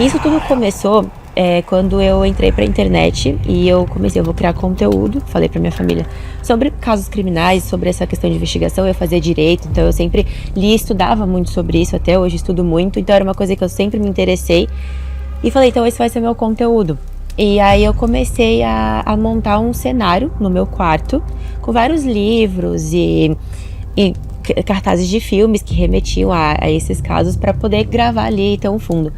Isso tudo começou quando eu entrei pra internet e eu vou criar conteúdo, falei pra minha família, sobre casos criminais, sobre essa questão de investigação. Eu fazia direito, então eu sempre li e estudava muito sobre isso, até hoje estudo muito, então era uma coisa que eu sempre me interessei. E falei, então esse vai ser meu conteúdo. E aí eu comecei a montar um cenário no meu quarto, com vários livros e cartazes de filmes que remetiam a esses casos para poder gravar ali e ter um fundo.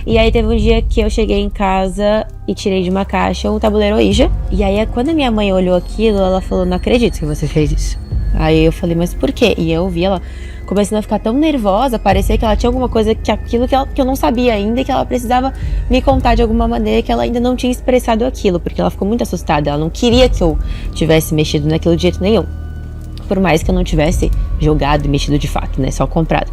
E aí teve um dia que eu cheguei em casa e tirei de uma caixa um tabuleiro Ouija. E aí quando a minha mãe olhou aquilo, ela falou, não acredito que você fez isso. Aí eu falei, mas por quê? E eu vi ela começando a ficar tão nervosa, parecia que ela tinha alguma coisa, que eu não sabia ainda, e que ela precisava me contar de alguma maneira, que ela ainda não tinha expressado aquilo, porque ela ficou muito assustada, ela não queria que eu tivesse mexido naquilo de jeito nenhum. Por mais que eu não tivesse jogado e mexido de fato, né, só comprado.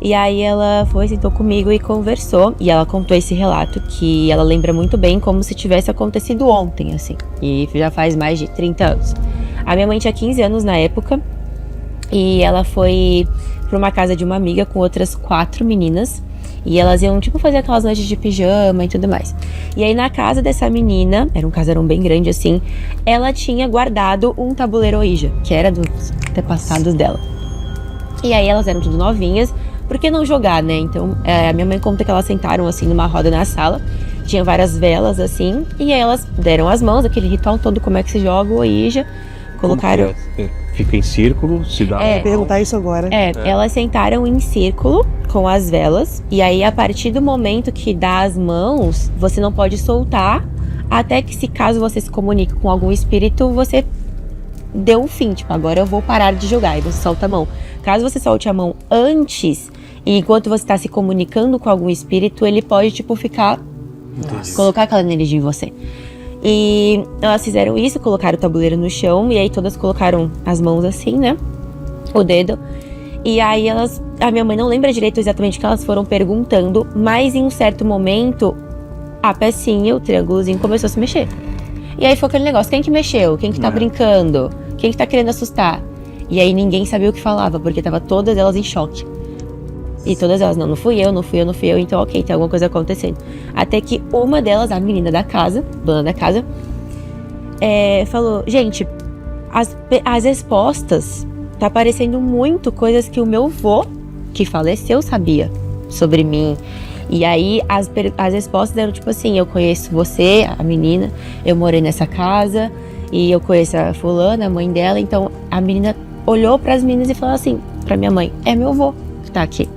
E aí ela sentou comigo e conversou, e ela contou esse relato que ela lembra muito bem, como se tivesse acontecido ontem, assim, e já faz mais de 30 anos. A minha mãe tinha 15 anos na época, e ela foi pra uma casa de uma amiga com outras 4 meninas, e elas iam, tipo, fazer aquelas noites de pijama e tudo mais. E aí na casa dessa menina, era um casarão bem grande assim, ela tinha guardado um tabuleiro Ouija, que era dos antepassados dela. E aí elas eram tudo novinhas, por que não jogar, né? Então a minha mãe conta que elas sentaram assim numa roda na sala, tinha várias velas assim, e aí elas deram as mãos, aquele ritual todo, como é que se joga o Ouija, colocaram... Fica em círculo, se dá... Vou perguntar isso agora. Elas sentaram em círculo com as velas, e aí a partir do momento que dá as mãos, você não pode soltar, até que, se caso você se comunique com algum espírito, você deu um fim, tipo, agora eu vou parar de jogar, e você solta a mão. Caso você solte a mão antes, e enquanto você está se comunicando com algum espírito, ele pode, tipo, colocar aquela energia em você. E elas fizeram isso, colocaram o tabuleiro no chão, e aí todas colocaram as mãos assim, né, o dedo. E aí a minha mãe não lembra direito exatamente o que elas foram perguntando, mas em um certo momento, a pecinha, o triângulozinho, começou a se mexer. E aí foi aquele negócio, quem que mexeu? Quem que tá brincando? Quem que tá querendo assustar? E aí ninguém sabia o que falava, porque tava todas elas em choque. E todas elas, não fui eu, então ok, tem alguma coisa acontecendo. Até que uma delas, a menina da casa, dona da casa, falou, gente, as respostas tá parecendo muito coisas que o meu vô, que faleceu, sabia sobre mim. E aí as respostas eram tipo assim, eu conheço você, a menina, eu morei nessa casa, e eu conheço a fulana, a mãe dela. Então a menina olhou pras meninas e falou assim pra minha mãe, é meu vô que tá aqui.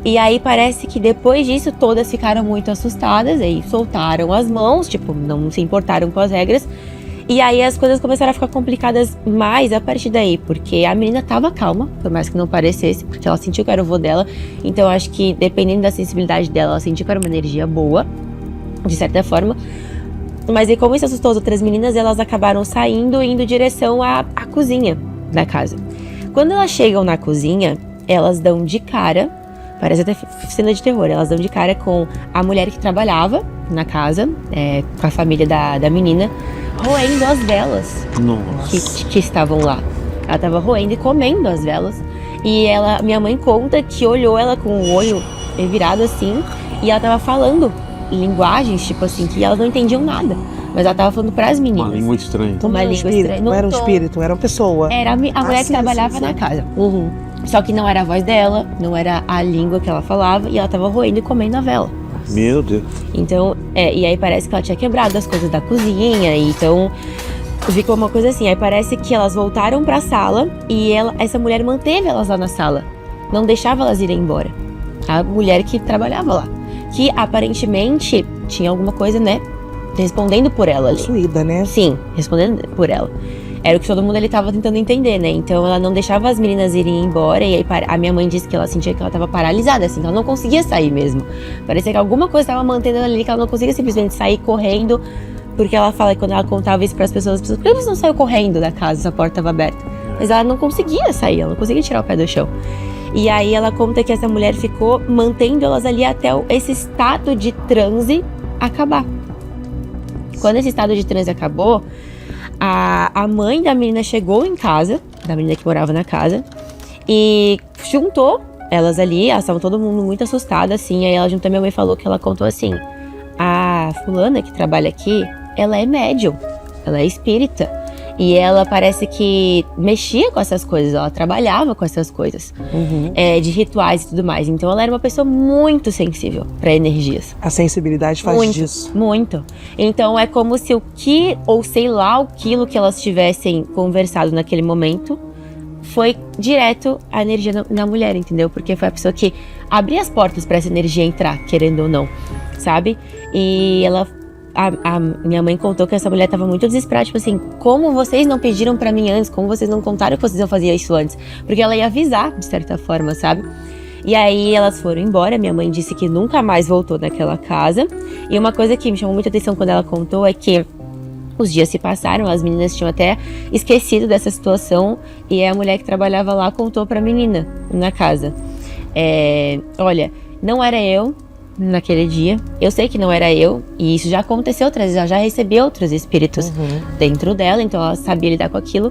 E aí parece que depois disso todas ficaram muito assustadas e soltaram as mãos, tipo, não se importaram com as regras. E aí as coisas começaram a ficar complicadas mais a partir daí, porque a menina tava calma, por mais que não parecesse, porque ela sentiu que era o vô dela. Então acho que, dependendo da sensibilidade dela, ela sentiu que era uma energia boa, de certa forma. Mas e como isso assustou as outras meninas, elas acabaram saindo e indo em direção à cozinha da casa. Quando elas chegam na cozinha, elas dão de cara, parece até cena de terror, elas dão de cara com a mulher que trabalhava na casa, com a família da menina, roendo as velas que estavam lá. Ela tava roendo e comendo as velas. E minha mãe conta que olhou ela com o olho virado assim, e ela tava falando linguagens, tipo assim, que elas não entendiam nada. Mas ela tava falando pras meninas. Uma língua estranha. Uma língua estranha. Não era um espírito, era uma pessoa. Era a mulher que trabalhava na casa. Só que não era a voz dela, não era a língua que ela falava, e ela tava roendo e comendo a vela. Meu Deus. Então, e aí parece que ela tinha quebrado as coisas da cozinha, e então ficou uma coisa assim. Aí parece que elas voltaram pra sala e essa mulher manteve elas lá na sala, não deixava elas irem embora. A mulher que trabalhava lá, que aparentemente tinha alguma coisa, né, respondendo por ela ali. Possuída, né? Sim, respondendo por ela. Era o que todo mundo ali tava tentando entender, né? Então ela não deixava as meninas irem embora. E aí a minha mãe disse que ela sentia que ela tava paralisada, assim, que ela não conseguia sair mesmo. Parecia que alguma coisa tava mantendo ela ali, que ela não conseguia simplesmente sair correndo. Porque ela fala que quando ela contava isso pras pessoas, por que você não saiu correndo da casa se a porta tava aberta? Mas ela não conseguia sair, ela não conseguia tirar o pé do chão. E aí ela conta que essa mulher ficou mantendo elas ali até esse estado de transe acabar. Quando esse estado de transe acabou, a mãe da menina chegou em casa, da menina que morava na casa, e juntou elas ali, elas estavam todo mundo muito assustado, assim. Aí ela junto a minha mãe falou que ela contou assim: a fulana que trabalha aqui, ela é médium, ela é espírita. E ela parece que mexia com essas coisas, ela trabalhava com essas coisas, de rituais e tudo mais. Então ela era uma pessoa muito sensível para energias. A sensibilidade faz Muito, disso. muito. Então é como se o que, ou sei lá, aquilo que elas tivessem conversado naquele momento foi direto a energia na mulher, entendeu? Porque foi a pessoa que abria as portas para essa energia entrar, querendo ou não, sabe? E ela... A minha mãe contou que essa mulher tava muito desesperada, tipo assim, como vocês não pediram pra mim antes? Como vocês não contaram que vocês iam fazer isso antes? Porque ela ia avisar, de certa forma, sabe? E aí elas foram embora, minha mãe disse que nunca mais voltou naquela casa. E uma coisa que me chamou muita atenção quando ela contou é que os dias se passaram, as meninas tinham até esquecido dessa situação. E a mulher que trabalhava lá contou pra menina, na casa. Olha, não era eu naquele dia, eu sei que não era eu, e isso já aconteceu outras vezes, ela já recebeu outros espíritos dentro dela, então ela sabia lidar com aquilo,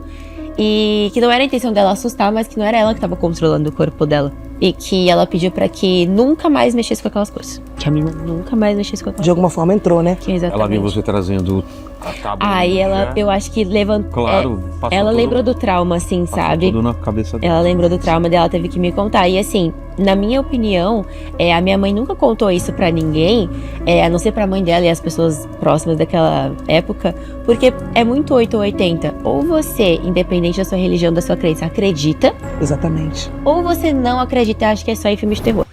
e que não era a intenção dela assustar, mas que não era ela que estava controlando o corpo dela, e que ela pediu pra que nunca mais mexesse com aquelas coisas, que a menina nunca mais mexesse com aquelas coisas. De alguma forma entrou, né? Exatamente. Ela viu você trazendo a tábua. Aí ela, eu acho que levantou. Claro, passou ela tudo- lembrou do trauma, assim, passou sabe? tudo na cabeça dela. Ela lembrou do trauma dela, teve que me contar. E assim, na minha opinião, a minha mãe nunca contou isso pra ninguém, a não ser pra mãe dela e as pessoas próximas daquela época, porque é muito 8 ou 80. Ou você, independente da sua religião, da sua crença, acredita, Exatamente. ou você não acredita e acha que é só em filme de terror.